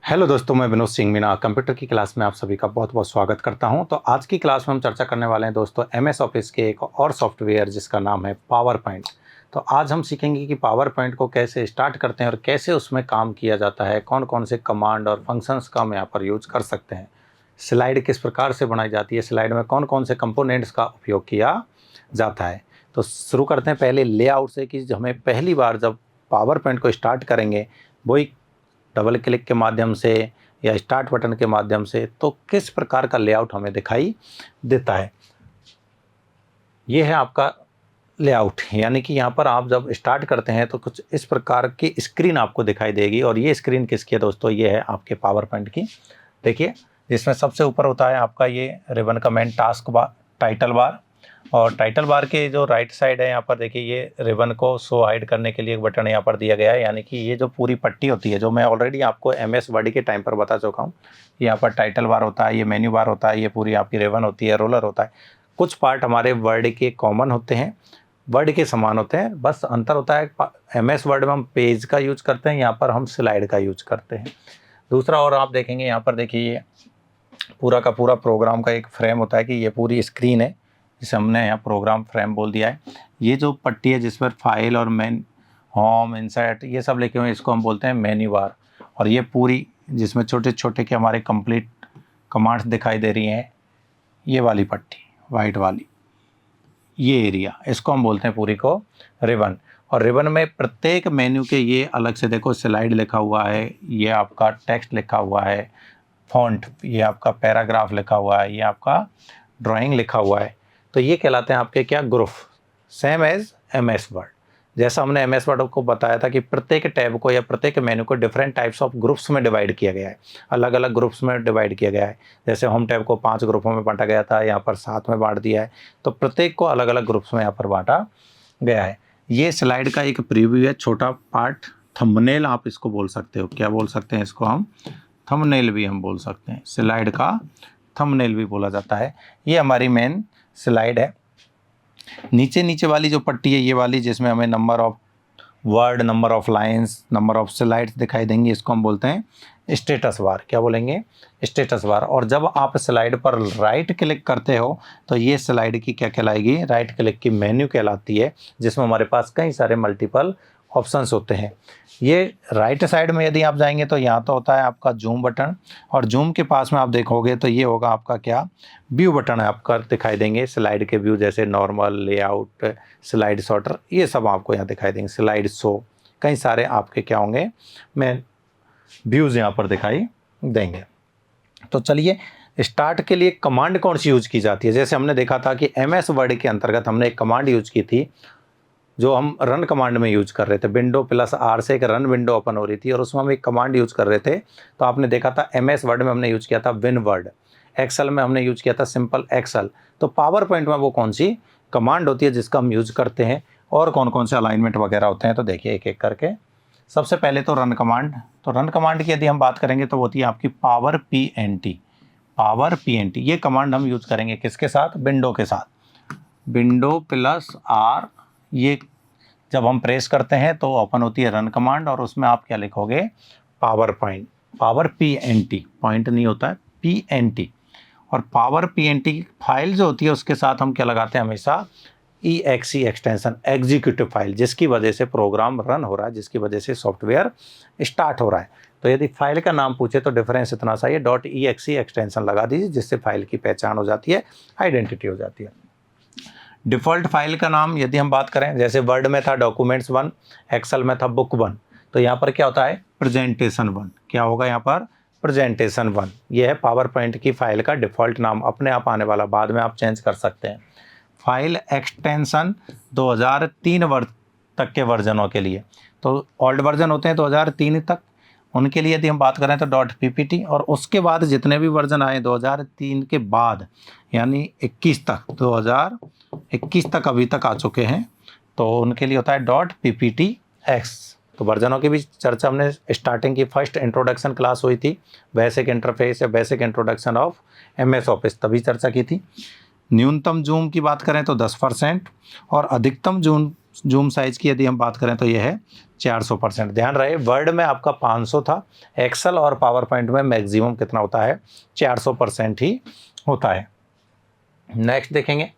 Hello दोस्तों, मैं Vinod Singh Meena computer की क्लास में आप सभी का बहुत बहुत स्वागत करता हूं। तो आज की क्लास में हम चर्चा करने वाले हैं दोस्तों एमएस ऑफिस के एक और सॉफ्टवेयर जिसका नाम है पावर पॉइंट। तो आज हम सीखेंगे कि पावर पॉइंट को कैसे स्टार्ट करते हैं और कैसे उसमें काम किया जाता है, कौन कौन से कमांड और फंक्शंस का हम यहाँ पर यूज कर सकते हैं, स्लाइड किस प्रकार से बनाई जाती है, स्लाइड में कौन कौन से कंपोनेंट्स का उपयोग किया जाता है। तो शुरू करते हैं पहले लेआउट से कि हमें पहली बार जब पावर पॉइंट को स्टार्ट करेंगे वही डबल क्लिक के माध्यम से या स्टार्ट बटन के माध्यम से, तो किस प्रकार का लेआउट हमें दिखाई देता है। ये है आपका लेआउट, यानी कि यहाँ पर आप जब स्टार्ट करते हैं तो कुछ इस प्रकार की स्क्रीन आपको दिखाई देगी। और ये स्क्रीन किसकी है दोस्तों? ये है आपके पावर पॉइंट की। देखिए, जिसमें सबसे ऊपर होता है आपका ये ribbon comment task bar, title bar. और टाइटल बार के जो राइट साइड है यहाँ पर देखिए, ये रिबन को शो हाइड करने के लिए एक बटन यहाँ पर दिया गया है। यानी कि ये जो पूरी पट्टी होती है, जो मैं ऑलरेडी आपको एमएस वर्ड के टाइम पर बता चुका हूँ, यहाँ पर टाइटल बार होता है, ये मेन्यू बार होता है, ये पूरी आपकी रिबन होती है, रोलर होता है। कुछ पार्ट हमारे वर्ड के कॉमन होते हैं, वर्ड के समान होते हैं, बस अंतर होता है एमएस वर्ड में हम पेज का यूज करते हैं, यहाँ पर हम स्लाइड का यूज करते हैं। दूसरा और आप देखेंगे यहाँ पर देखिए, पूरा का पूरा प्रोग्राम का एक फ्रेम होता है कि ये पूरी स्क्रीन है, जिसे हमने यहाँ प्रोग्राम फ्रेम बोल दिया है। ये जो पट्टी है जिस पर फाइल और मेन, होम, इंसर्ट ये सब लिखे हुए हैं, इसको हम बोलते हैं मेन्यू बार। और ये पूरी जिसमें छोटे छोटे के हमारे कंप्लीट कमांड्स दिखाई दे रही हैं, ये वाली पट्टी वाइट वाली, ये एरिया, इसको हम बोलते हैं पूरी को रिबन। और रिबन में प्रत्येक मेन्यू के ये अलग से देखो स्लाइड लिखा हुआ है, ये आपका टेक्स्ट लिखा हुआ है, फॉन्ट, ये आपका पैराग्राफ लिखा हुआ है, ये आपका ड्राइंग लिखा हुआ है। तो ये कहलाते हैं आपके क्या? Group, same as MS word. जैसा हमने एमएस वर्ड को बताया था कि प्रत्येक टैब को या प्रत्येक मेन्यू को डिफरेंट टाइप्स ऑफ ग्रुप्स में डिवाइड किया गया है, अलग अलग ग्रुप्स में डिवाइड किया गया है। जैसे होम टैब को 5 ग्रुपों में बांटा गया था, यहाँ पर 7 में बांट दिया है। तो प्रत्येक को अलग अलग ग्रुप्स में यहाँ पर बांटा गया है। ये स्लाइड का एक प्रीव्यू है, छोटा पार्ट, थंबनेल आप इसको बोल सकते हो। क्या बोल सकते हैं इसको हम? थंबनेल भी हम बोल सकते हैं, स्लाइड का थंबनेल भी बोला जाता है। ये हमारी मेन स्लाइड है। नीचे नीचे वाली जो पट्टी है ये वाली, जिसमें हमें number of word, number of lines, number of slides दिखाई देंगी, इसको हम बोलते हैं स्टेटस बार। क्या बोलेंगे? Status bar. और जब आप स्लाइड पर राइट क्लिक करते हो तो ये स्लाइड की क्या कहलाएगी? राइट क्लिक की मेन्यू कहलाती है, जिसमें हमारे पास कई सारे मल्टीपल ऑप्शंस होते हैं। ये राइट साइड में यदि आप जाएंगे तो यहाँ तो होता है आपका जूम बटन, और जूम के पास में आप देखोगे तो ये होगा आपका क्या? व्यू बटन है आपका, दिखाई देंगे स्लाइड के व्यू, जैसे नॉर्मल, लेआउट, स्लाइड सॉर्टर, ये सब आपको यहाँ दिखाई देंगे, स्लाइड शो, कई सारे आपके क्या होंगे? मैं व्यूज़ यहाँ पर दिखाई देंगे। तो चलिए, स्टार्ट के लिए कमांड कौन सी यूज की जाती है? जैसे हमने देखा था कि एमएस वर्ड के अंतर्गत हमने एक कमांड यूज की थी जो हम रन कमांड में यूज कर रहे थे। विंडो प्लस आर से एक रन विंडो ओपन हो रही थी और उसमें हम एक कमांड यूज कर रहे थे। तो आपने देखा था एमएस वर्ड में हमने यूज किया था विन वर्ड, एक्सेल में हमने यूज किया था सिंपल एक्सेल। तो पावर पॉइंट में वो कौन सी कमांड होती है जिसका हम यूज करते हैं, और कौन कौन से अलाइनमेंट वगैरह होते हैं? तो देखिए एक एक करके। सबसे पहले तो रन कमांड। तो रन कमांड की यदि हम बात करेंगे तो होती है आपकी पावर PNT। पावर PNT ये कमांड हम यूज करेंगे किसके साथ? विंडो के साथ। विंडो प्लस आर, ये जब हम प्रेस करते हैं तो ओपन होती है रन कमांड, और उसमें आप क्या लिखोगे? Power point, power PNT, point नहीं होता है, PNT। और पावर PNT फाइल जो होती है उसके साथ हम क्या लगाते हैं हमेशा? EXE एक्सटेंशन, एग्जीक्यूटिव फाइल, जिसकी वजह से प्रोग्राम रन हो रहा है, जिसकी वजह से सॉफ्टवेयर स्टार्ट हो रहा है। तो यदि फाइल का नाम पूछे तो डिफरेंस इतना सा ही, .exe एक्सटेंशन लगा दीजिए, जिससे फाइल की पहचान हो जाती है, आइडेंटिटी हो जाती है। डिफ़ॉल्ट फाइल का नाम यदि हम बात करें, जैसे वर्ड में था डॉक्यूमेंट्स 1, एक्सेल में था बुक 1, तो यहाँ पर क्या होता है? प्रेजेंटेशन 1। क्या होगा यहाँ पर? प्रेजेंटेशन 1। ये है पावर पॉइंट की फाइल का डिफ़ॉल्ट नाम, अपने आप आने वाला, बाद में आप चेंज कर सकते हैं। फाइल एक्सटेंशन 2003 तक के वर्जनों के लिए, तो ओल्ड वर्जन होते हैं 2003 तक, उनके लिए यदि हम बात करें तो .ppt। और उसके बाद जितने भी वर्जन आए 2003 के बाद, यानी 21 तक, 2021 तक अभी तक आ चुके हैं, तो उनके लिए होता है .pptx। तो वर्जनों की भी चर्चा हमने स्टार्टिंग की फर्स्ट इंट्रोडक्शन क्लास हुई थी, बेसिक इंटरफेस या basic introduction of MS office, तभी चर्चा की थी। न्यूनतम जूम की बात करें तो 10% और अधिकतम जूम जूम साइज़ की यदि हम बात करें तो ये है 400%। ध्यान रहे वर्ड में आपका 500 था, एक्सेल और पावर पॉइंट में मैक्सिमम कितना होता है, 400% ही होता है। नेक्स्ट देखेंगे,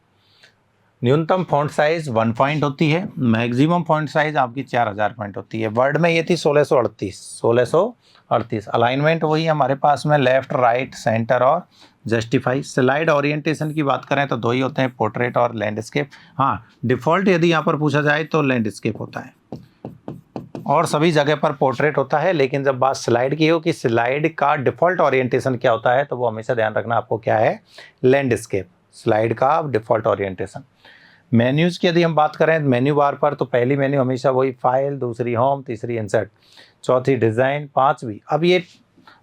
न्यूनतम फॉन्ट साइज 1 पॉइंट होती है, मैक्सिमम फॉन्ट साइज आपकी 4000 पॉइंट होती है। वर्ड में ये थी 1638। अलाइनमेंट वही हमारे पास में लेफ्ट, राइट, सेंटर और जस्टिफाई। स्लाइड ओरिएंटेशन की बात करें तो दो ही होते हैं, पोर्ट्रेट और लैंडस्केप। हाँ, डिफ़ॉल्ट यदि यहाँ पर पूछा जाए तो लैंडस्केप होता है और सभी जगह पर पोर्ट्रेट होता है। लेकिन जब बात स्लाइड की हो कि स्लाइड का डिफ़ॉल्ट ओरिएंटेशन क्या होता है, तो वो हमेशा ध्यान रखना आपको क्या है, लैंडस्केप, स्लाइड का डिफ़ॉल्ट ओरिएंटेशन। मेन्यूज़ की यदि हम बात करें मेन्यू बार पर, तो पहली मेन्यू हमेशा वही फाइल, दूसरी होम, तीसरी इंसर्ट, चौथी डिज़ाइन, पांचवी। अब ये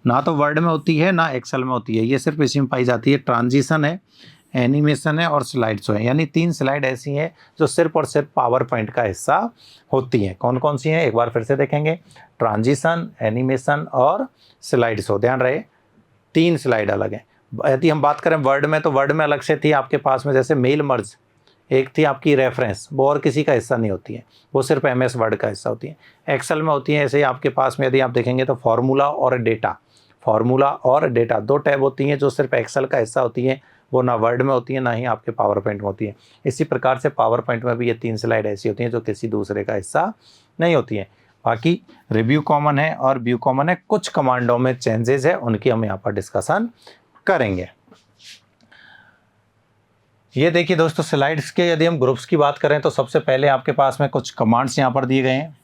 ना तो वर्ड में होती है ना एक्सेल में होती है, ये सिर्फ इसी में पाई जाती है। ट्रांजिशन है, एनिमेशन है और स्लाइड शो है, यानी 3 स्लाइड ऐसी हैं जो सिर्फ और सिर्फ पावर पॉइंट का हिस्सा होती हैं। कौन कौन सी हैं एक बार फिर से देखेंगे, ट्रांजिशन, एनिमेशन और स्लाइड शो। ध्यान रहे 3 स्लाइड अलग हैं। यदि हम बात करें वर्ड में, तो वर्ड में अलग से थी आपके पास में, जैसे मेल मर्ज, एक थी आपकी रेफरेंस, वो और किसी का हिस्सा नहीं होती है, वो सिर्फ MS वर्ड का हिस्सा होती है। एक्सेल में होती है ऐसे ही आपके पास में, यदि आप देखेंगे तो फार्मूला और डेटा, फार्मूला और डेटा 2 टैब होती हैं जो सिर्फ एक्सेल का हिस्सा होती हैं, वो ना वर्ड में होती है ना ही आपके पावर पॉइंट में होती है। इसी प्रकार से पावर पॉइंट में भी ये 3 स्लाइड ऐसी होती हैं जो किसी दूसरे का हिस्सा नहीं होती हैं। बाकी रिव्यू कॉमन है और व्यू कॉमन है, कुछ कमांडों में चेंजेस है, उनकी हम यहाँ पर डिस्कशन करेंगे। ये देखिए दोस्तों, स्लाइड्स के यदि हम ग्रुप्स की बात करें तो सबसे पहले आपके पास में कुछ कमांड्स यहाँ पर दिए गए हैं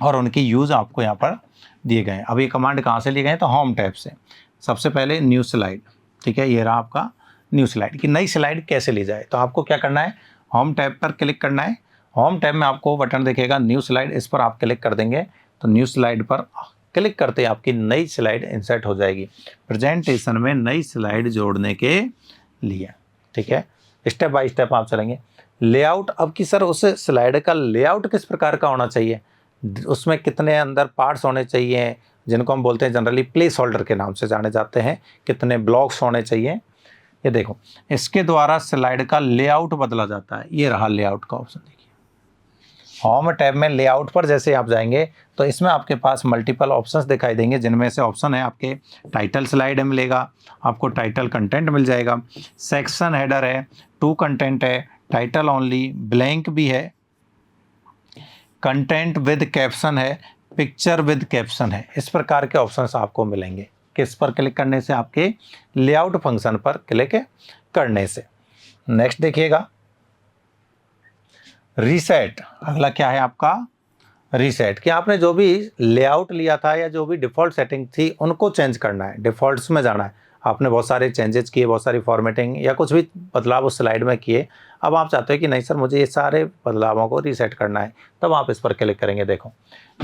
और उनकी यूज़ आपको यहाँ पर दिए गए हैं। अब ये कमांड कहाँ से लिए गए हैं, तो होम टैब से। सबसे पहले न्यू स्लाइड, ठीक है, ये रहा आपका न्यू स्लाइड कि नई स्लाइड कैसे ली जाए। तो आपको क्या करना है, होम टैब पर क्लिक करना है। होम टैब में आपको बटन दिखेगा न्यू स्लाइड, इस पर आप क्लिक कर देंगे तो न्यू स्लाइड पर क्लिक करते ही आपकी नई स्लाइड इंसर्ट हो जाएगी प्रेजेंटेशन में नई स्लाइड जोड़ने के लिए। ठीक है, स्टेप बाय स्टेप आप चलेंगे। लेआउट, अब कि सर उस स्लाइड का लेआउट किस प्रकार का होना चाहिए, उसमें कितने अंदर पार्ट्स होने चाहिए, जिनको हम बोलते हैं जनरली प्लेस होल्डर के नाम से जाने जाते हैं, कितने ब्लॉक्स होने चाहिए, ये देखो इसके द्वारा स्लाइड का लेआउट बदला जाता है। ये रहा लेआउट का ऑप्शन, देखिए होम टैब में लेआउट पर जैसे आप जाएंगे तो इसमें आपके पास मल्टीपल ऑप्शंस दिखाई देंगे, जिनमें से ऑप्शन है आपके टाइटल स्लाइड मिलेगा, आपको टाइटल कंटेंट मिल जाएगा, सेक्शन हेडर है, टू कंटेंट है, टाइटल ओनली, ब्लैंक भी है, कंटेंट विद कैप्शन है, पिक्चर विद कैप्शन है। इस प्रकार के ऑप्शंस आपको मिलेंगे। किस पर क्लिक करने से, आपके लेआउट फंक्शन पर क्लिक करने से। नेक्स्ट देखिएगा रीसेट, अगला क्या है आपका रीसेट, कि आपने जो भी लेआउट लिया था या जो भी डिफ़ॉल्ट सेटिंग थी उनको चेंज करना है, डिफ़ॉल्ट्स में जाना है। आपने बहुत सारे चेंजेस किए, बहुत सारी फॉर्मेटिंग या कुछ भी बदलाव उस स्लाइड में किए, अब आप चाहते हो कि नहीं सर मुझे ये सारे बदलावों को रीसेट करना है, तब आप इस पर क्लिक करेंगे। देखो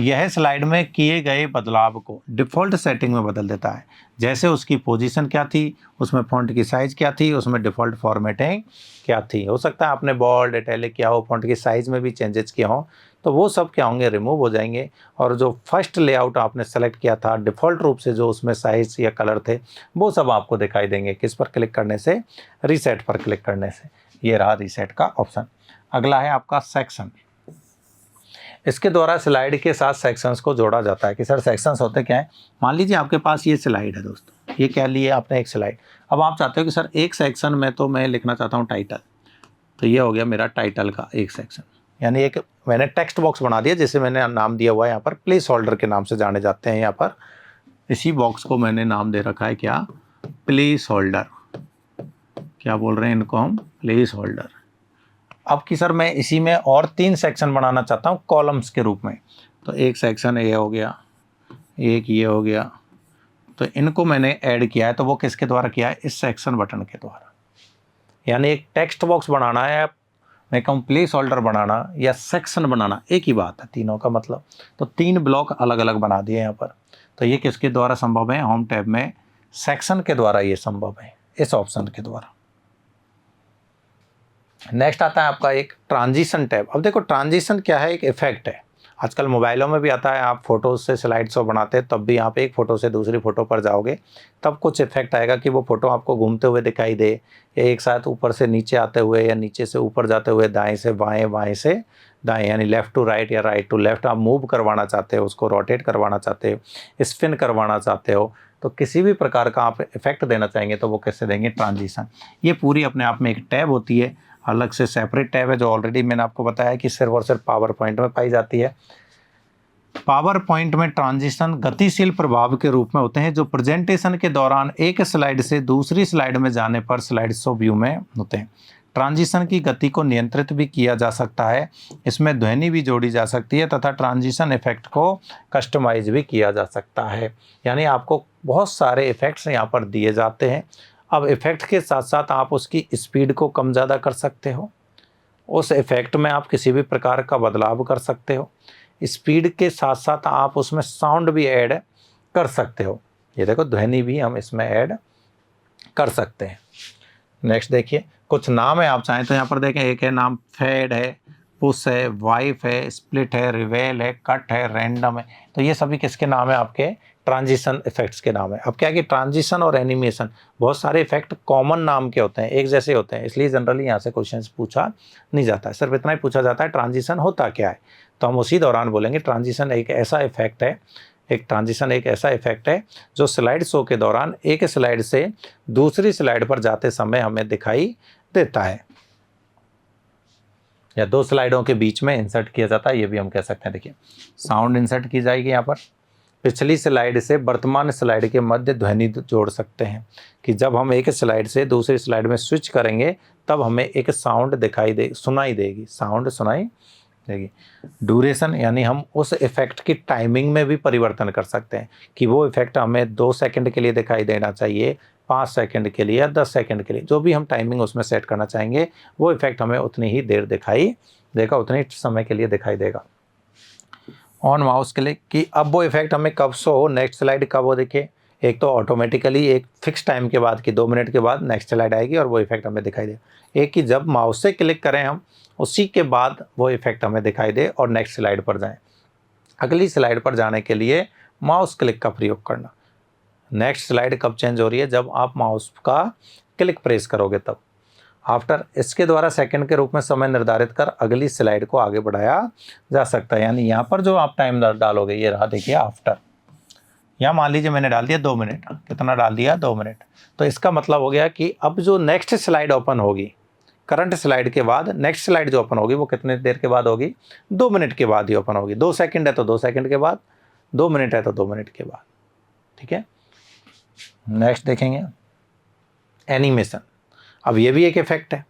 यह स्लाइड में किए गए बदलाव को डिफ़ॉल्ट सेटिंग में बदल देता है, जैसे उसकी पोजीशन क्या थी, उसमें फ़ॉन्ट की साइज़ क्या थी, उसमें डिफ़ॉल्ट फॉर्मेटिंग क्या थी। हो सकता है आपने बोल्ड, इटैलिक किया हो, फ़ॉन्ट की साइज़ में भी चेंजेस किया हो, तो वो सब क्या होंगे, रिमूव हो जाएंगे। और जो फर्स्ट लेआउट आपने सेलेक्ट किया था डिफ़ॉल्ट रूप से, जो उसमें साइज़ या कलर थे, वो सब आपको दिखाई देंगे। किस पर क्लिक करने से, रीसेट पर क्लिक करने से। ये रहा रीसेट का ऑप्शन। अगला है आपका सेक्शन, इसके द्वारा स्लाइड के साथ सेक्शंस को जोड़ा जाता है। कि सर सेक्शंस होते क्या है, मान लीजिए आपके पास ये स्लाइड है दोस्तों, ये क्या लिए आपने एक स्लाइड, अब आप चाहते हो कि सर एक सेक्शन में तो मैं लिखना चाहता हूँ टाइटल, तो ये हो गया मेरा टाइटल का एक सेक्शन, यानी एक मैंने टेक्स्ट बॉक्स बना दिया जिसे मैंने नाम दिया हुआ है यहाँ पर प्लेस होल्डर के नाम से जाने जाते हैं। यहाँ पर इसी बॉक्स को मैंने नाम दे रखा है क्या, प्लेस होल्डर, क्या बोल रहे हैं इनको हम, प्लेस होल्डर। अब कि सर मैं इसी में और 3 सेक्शन बनाना चाहता हूँ कॉलम्स के रूप में, तो एक सेक्शन ये हो गया, एक ये हो गया, तो इनको मैंने ऐड किया है। तो वो किसके द्वारा किया है, इस सेक्शन बटन के द्वारा। यानी एक टेक्स्ट बॉक्स बनाना है, मैं कहूँ प्लेस होल्डर बनाना या सेक्शन बनाना, एक ही बात है तीनों का मतलब। तो 3 ब्लॉक अलग अलग बना दिए यहाँ पर। तो ये किसके द्वारा संभव है, होम टैब में सेक्शन के द्वारा ये संभव है, इस ऑप्शन के द्वारा। नेक्स्ट आता है आपका एक ट्रांजिशन टैब। अब देखो ट्रांजिशन क्या है, एक इफेक्ट है। आजकल मोबाइलों में भी आता है, आप फ़ोटोज़ से स्लाइड शो बनाते हैं, तब भी आप एक फ़ोटो से दूसरी फ़ोटो पर जाओगे तब कुछ इफ़ेक्ट आएगा कि वो फ़ोटो आपको घूमते हुए दिखाई दे, या एक साथ ऊपर से नीचे आते हुए या नीचे से ऊपर जाते हुए, दाएँ से बाएँ, बाएँ से दाएँ, यानी लेफ़्ट टू राइट या राइट टू लेफ़्ट आप मूव करवाना चाहते हो, उसको रोटेट करवाना चाहते हो, स्पिन करवाना चाहते हो, तो किसी भी प्रकार का आप इफ़ेक्ट देना चाहेंगे तो वो कैसे देंगे? ट्रांजिशन। ये पूरी अपने आप में एक टैब होती है, अलग से सेपरेट टैब है, जो ऑलरेडी मैंने आपको बताया कि सिर्फ और सिर्फ पावर पॉइंट में पाई जाती है। पावर पॉइंट में ट्रांजिशन गतिशील प्रभाव के रूप में होते हैं, जो प्रेजेंटेशन के दौरान एक स्लाइड से दूसरी स्लाइड में जाने पर स्लाइड शो व्यू में होते हैं। ट्रांजिशन की गति को नियंत्रित भी किया जा सकता है, इसमें ध्वनि भी जोड़ी जा सकती है तथा ट्रांजिशन इफेक्ट को कस्टमाइज भी किया जा सकता है। यानी आपको बहुत सारे इफेक्ट्स यहाँ पर दिए जाते हैं। अब इफेक्ट के साथ साथ आप उसकी स्पीड को कम ज़्यादा कर सकते हो, उस इफेक्ट में आप किसी भी प्रकार का बदलाव कर सकते हो, स्पीड के साथ साथ आप उसमें साउंड भी ऐड कर सकते हो। ये देखो, ध्वनि भी हम इसमें ऐड कर सकते हैं। नेक्स्ट देखिए, कुछ नाम है, आप चाहें तो यहाँ पर देखें, एक है नाम फेड है, पुश है, वाइफ है, स्प्लिट है, रिवेल है, कट है, रैंडम है। तो ये सभी किसके नाम है? आपके ट्रांजिशन इफेक्ट्स के नाम है। अब क्या है कि ट्रांजिशन और एनिमेशन, बहुत सारे इफेक्ट कॉमन नाम के होते हैं, एक जैसे होते हैं, इसलिए जनरली यहाँ से क्वेश्चन पूछा नहीं जाता है। सिर्फ इतना ही पूछा जाता है ट्रांजिशन होता क्या है, तो हम उसी दौरान बोलेंगे ट्रांजिशन एक ऐसा इफेक्ट है, ट्रांजिशन एक ऐसा इफेक्ट है जो स्लाइड शो के दौरान एक स्लाइड से दूसरी स्लाइड पर जाते समय हमें दिखाई देता है, या दो स्लाइडों के बीच में इंसर्ट किया जाता है, ये भी हम कह सकते हैं। देखिए, साउंड इंसर्ट की जाएगी यहाँ पर, पिछली स्लाइड से वर्तमान स्लाइड के मध्य ध्वनि जोड़ सकते हैं कि जब हम एक स्लाइड से दूसरी स्लाइड में स्विच करेंगे तब हमें एक साउंड सुनाई देगी, साउंड सुनाई देगी। ड्यूरेशन, यानी हम उस इफेक्ट की टाइमिंग में भी परिवर्तन कर सकते हैं कि वो इफेक्ट हमें 2 सेकंड के लिए दिखाई देना चाहिए, 5 सेकंड के लिए या 10 सेकंड के लिए, जो भी हम टाइमिंग उसमें सेट करना चाहेंगे वो इफेक्ट हमें उतनी ही देर दिखाई देगा, उतने समय के लिए दिखाई देगा। ऑन माउस क्लिक कि अब वो इफेक्ट हमें कब शो हो, नेक्स्ट स्लाइड कब हो। देखिए, एक तो ऑटोमेटिकली एक फिक्स टाइम के बाद कि 2 मिनट के बाद नेक्स्ट स्लाइड आएगी और वो इफेक्ट हमें दिखाई दे। एक कि जब माउस से क्लिक करें हम, उसी के बाद वो इफेक्ट हमें दिखाई दे और नेक्स्ट स्लाइड पर जाएं। अगली स्लाइड पर जाने के लिए माउस क्लिक का प्रयोग करना। नेक्स्ट स्लाइड कब चेंज हो रही है? जब आप माउस का क्लिक प्रेस करोगे तब। आफ्टर, इसके द्वारा सेकंड के रूप में समय निर्धारित कर अगली स्लाइड को आगे बढ़ाया जा सकता है। यानी यहाँ पर जो आप टाइम डालोगे, ये रहा देखिए आफ्टर, यहाँ मान लीजिए मैंने डाल दिया 2 मिनट, कितना डाल दिया? 2 मिनट। तो इसका मतलब हो गया कि अब जो नेक्स्ट स्लाइड ओपन होगी, करंट स्लाइड के बाद नेक्स्ट स्लाइड जो ओपन होगी वो कितने देर के बाद होगी? 2 मिनट के बाद ही ओपन होगी। 2 सेकंड है तो 2 सेकंड के बाद, 2 मिनट है तो 2 मिनट के बाद। ठीक है, नेक्स्ट देखेंगे एनिमेशन। अब ये भी एक इफेक्ट है।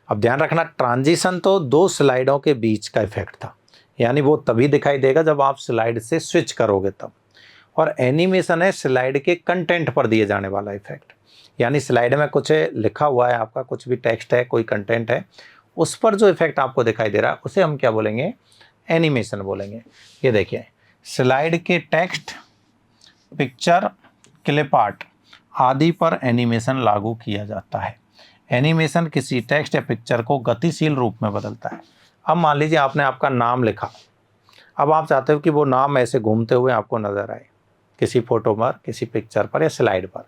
अब ध्यान रखना, ट्रांजिशन तो 2 स्लाइडों के बीच का इफेक्ट था, यानी वो तभी दिखाई देगा जब आप स्लाइड से स्विच करोगे तब। और एनिमेशन है स्लाइड के कंटेंट पर दिए जाने वाला इफेक्ट, यानी स्लाइड में कुछ लिखा हुआ है, आपका कुछ भी टेक्स्ट है, कोई कंटेंट है, उस पर जो इफेक्ट आपको दिखाई दे रहा है उसे हम क्या बोलेंगे? एनिमेशन बोलेंगे। ये देखिए, स्लाइड के टेक्स्ट, पिक्चर, क्लिप आर्ट आदि पर एनिमेशन लागू किया जाता है। एनिमेशन किसी टेक्स्ट या पिक्चर को गतिशील रूप में बदलता है। अब मान लीजिए आपने आपका नाम लिखा, अब आप चाहते हो कि वो नाम ऐसे घूमते हुए आपको नज़र आए किसी फोटो पर, किसी पिक्चर पर या स्लाइड पर,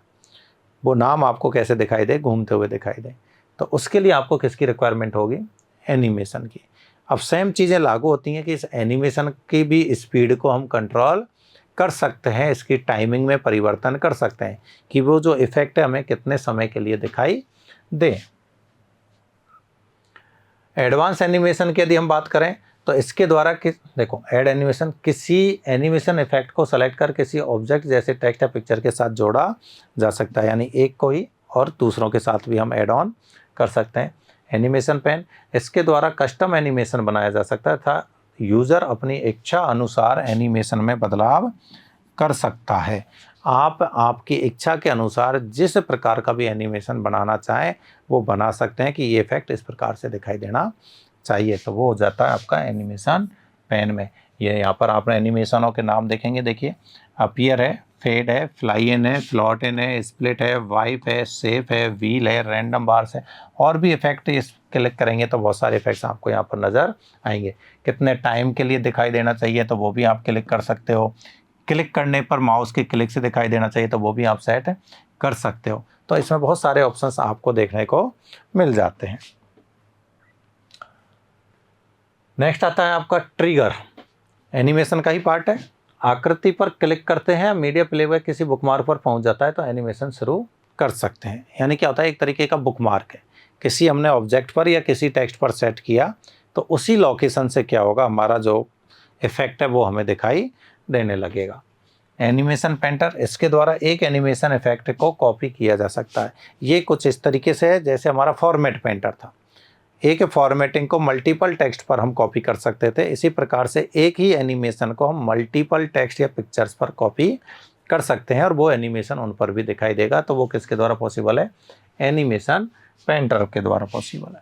वो नाम आपको कैसे दिखाई दे? घूमते हुए दिखाई दे। तो उसके लिए आपको किसकी रिक्वायरमेंट होगी? एनिमेशन की। अब सेम चीज़ें लागू होती हैं कि इस एनिमेशन की भी स्पीड को हम कंट्रोल कर सकते हैं, इसकी टाइमिंग में परिवर्तन कर सकते हैं कि वो जो इफेक्ट है हमें कितने समय के लिए दिखाई दे। एडवांस एनिमेशन की यदि हम बात करें तो इसके द्वारा देखो, ऐड एनिमेशन, किसी एनिमेशन इफेक्ट को सेलेक्ट कर किसी ऑब्जेक्ट जैसे टेक्स्ट या पिक्चर के साथ जोड़ा जा सकता है, यानी एक को ही और दूसरों के साथ भी हम ऐड ऑन कर सकते हैं। एनिमेशन पेन, इसके द्वारा कस्टम एनिमेशन बनाया जा सकता था, यूज़र अपनी इच्छा अनुसार एनिमेशन में बदलाव कर सकता है। आप आपकी इच्छा के अनुसार जिस प्रकार का भी एनिमेशन बनाना चाहें वो बना सकते हैं कि ये इफेक्ट इस प्रकार से दिखाई देना चाहिए, तो वो हो जाता है आपका एनिमेशन पेन में। ये यहाँ पर आप एनिमेशनों के नाम देखेंगे। देखिए, अपीयर है, फेड है, फ्लाई इन है, फ्लॉट इन है, स्प्लिट है, वाइप है, सेफ है, व्हील है, रैंडम बार्स है, और भी इफेक्ट इस क्लिक करेंगे तो बहुत सारे इफेक्ट्स आपको यहाँ पर नज़र आएंगे। कितने टाइम के लिए दिखाई देना चाहिए तो वो भी आप क्लिक कर सकते हो। क्लिक करने पर माउस के क्लिक से दिखाई देना चाहिए तो वो भी आप सेट कर सकते हो। तो इसमें बहुत सारे ऑप्शंस आपको देखने को मिल जाते हैं। नेक्स्ट आता है आपका ट्रिगर, एनिमेशन का ही पार्ट है। आकृति पर क्लिक करते हैं, मीडिया प्लेबैक किसी बुकमार्क पर पहुंच जाता है तो एनिमेशन शुरू कर सकते हैं। यानी क्या होता है, एक तरीके का बुकमार्क है, किसी हमने ऑब्जेक्ट पर या किसी टेक्स्ट पर सेट किया तो उसी लोकेशन से क्या होगा, हमारा जो इफेक्ट है वो हमें दिखाई देने लगेगा। एनिमेशन पेंटर, इसके द्वारा एक एनिमेशन इफेक्ट को कॉपी किया जा सकता है। ये कुछ इस तरीके से है जैसे हमारा फॉर्मेट पेंटर था, एक फॉर्मेटिंग को मल्टीपल टेक्स्ट पर हम कॉपी कर सकते थे, इसी प्रकार से एक ही एनिमेशन को हम मल्टीपल टेक्स्ट या पिक्चर्स पर कॉपी कर सकते हैं और वो एनिमेशन उन पर भी दिखाई देगा। तो वो किसके द्वारा पॉसिबल है, एनिमेशन पेंटर के द्वारा पॉसिबल है।